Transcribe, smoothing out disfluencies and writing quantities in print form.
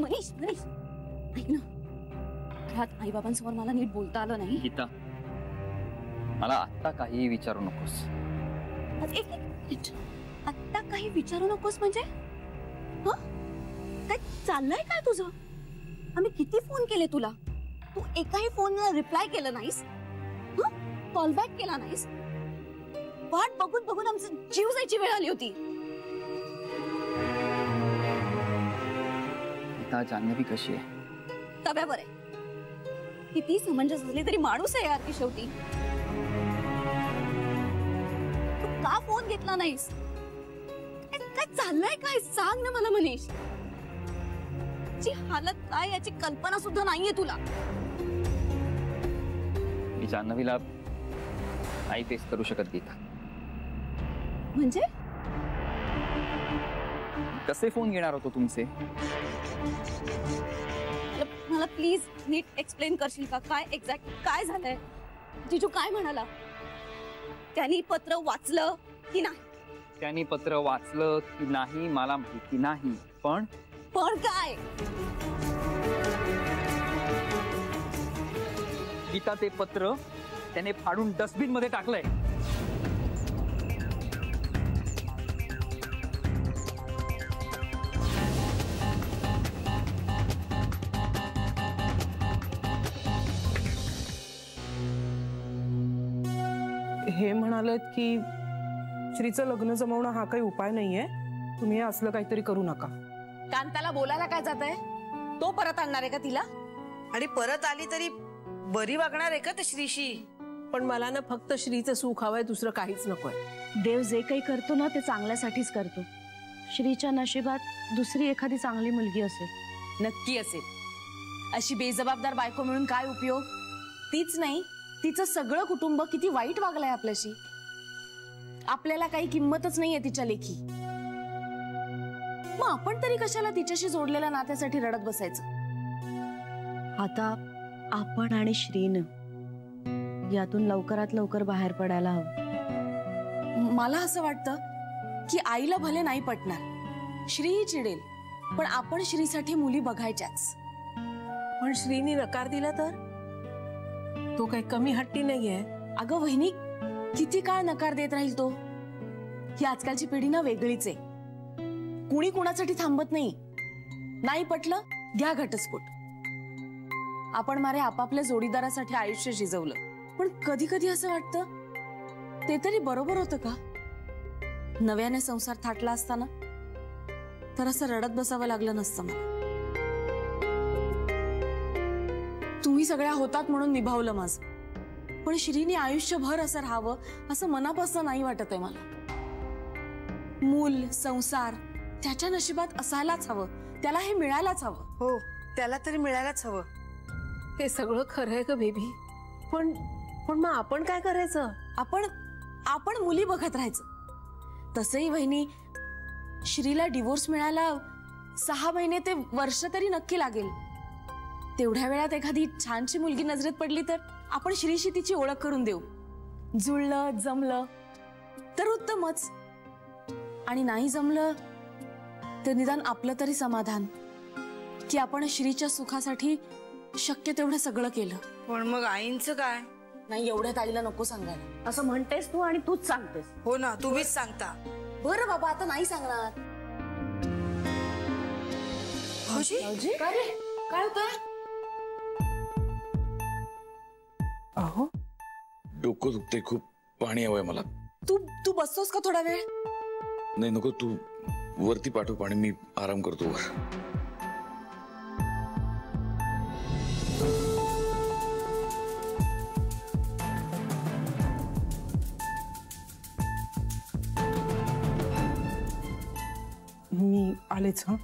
मनीष मनीष ऐक ना, घरात आई बाबांसमोर मला नीट बोलता आलं नाही. गीता, मला आता काही विचारू नकोस. एक मिनिट, आता काही विचारू नकोस म्हणजे? काय चाललंय काय तुझं? आम्ही किती फोन केले तुला, तू एकाही फोनला रिप्लाय केलं नाहीस, कॉल बॅक केला नाहीस. वाट बघून बघून आमचं जीव जायची वेळ आली होती. गीता, जान्हवी कशी आहे? तव्यावर आहे. किती समंजस असली तरी माणूस आहे यार ती शेवटी. तू का फोन घेतला नाहीस? काय चाललंय काय सांग ना मला मनीष. ची हालत काय याची कल्पना सुद्धा नाहीये तुला. मी जान्हवीला नाही फेस करू शकत गीता. म्हणजे कसे फोन घेणार होतो तुमचे? मला प्लीज नीट एक्सप्लेन करशील का, काय एक्झॅक्ट काय झालंय? जिजू काय म्हणाला? त्यांनी पत्र वाचलं की नाही? त्यांनी पत्र वाचलं की नाही मला माहिती नाही, पण काय? गीता, ते पत्र त्याने फाडून डस्टबिन मध्ये टाकलंय. हे म्हणालेत की श्रीचं लग्न जमवणं हा काही उपाय नाहीये, तुम्ही असलं काहीतरी करू नका. कांताला बोलायला काय जात आहे? तो परत आणणार आहे का तिला? आणि परत आली तरी बरी वागणार आहे का ते श्रीशी? पण मला ना फक्त श्रीचं सुख हवंय, दुसरं काहीच नकोय. देव जे काही करतो ना ते चांगल्यासाठीच करतो. श्रीच्या नशिबात दुसरी एखादी चांगली मुलगी असेल. नक्की असेल. अशी बेजबाबदार बायको मिळून काय उपयोग? तीच नाही, तिचं सगळं कुटुंब किती वाईट वागलंय आपल्याशी. आपल्याला काही किंमतच नाहीये तिच्या लेखी. मग आपण तरी कशाला तिच्याशी जोडलेल्या नात्यासाठी रडत बसायचं? आता आपण आणि श्रीनं यातून लवकरात लवकर बाहेर पडायला हवं. मला असं वाटतं की आईला भले नाही पटणार, श्रीही चिडेल, पण आपण श्रीसाठी मुली बघायच्याच. पण श्रीनी नकार दिला तर? तो काही कमी हट्टी नाहीये. अगं वहिनी, किती काळ नकार देत राहील तो? ही आजकालची पिढी ना वेगळीच आहे. कुणी कुणासाठी थांबत नाही. नाही पटलं घ्या घटस्फोट. आपण मारे आपापल्या जोडीदारासाठी आयुष्य शिजवलं, पण कधी कधी असं वाटतं ते तरी बरोबर होतं का? नव्याने संसार थाटला असताना तर असं रडत बसावं लागलं नसतं मला. तुम्ही सगळ्या होतात म्हणून निभावलं माझं, पण श्रीने आयुष्यभर असं राहावं असं मनापासून नाही वाटत आहे मला. मूल संसार त्याच्या नशिबात असायलाच हवं, त्याला हे मिळायलाच हवं. हो, त्याला तरी मिळायलाच हवं. ते सगळं खरंय का बेबी? पण मग आपण काय करायचं? आपण मुली बघत राहायचं. तसंही वहिनी, श्रीला डिवोर्स मिळायला 6 महिने ते वर्ष तरी नक्की लागेल. तेवढ्या वेळात एखादी छानशी मुलगी नजरेत पडली तर आपण श्रीशी तिची ओळख करून देऊ. जुळलं जमलं तर उत्तमच, आणि नाही जमलं तर निदान आपलं तरी समाधान की आपण श्रीच्या सुखासाठी शक्य तेवढं सगळं केलं. पण मग आईंचं काय? नाही, एवढ्यात आईला नको सांगायला. असं म्हणतेस तू आणि तूच सांगतेस. हो ना, तुम्हीच सांगता. बरं बाबा, आता नाही सांगणार. काय होतंय? अहो, डोकं दुखते खूप, पाणी हवंय मला. तू बसतोस का थोडा वेळ? नाही नको, तू वरती पाठव पाणी, मी आराम करतो वर. मी आलेच. हा.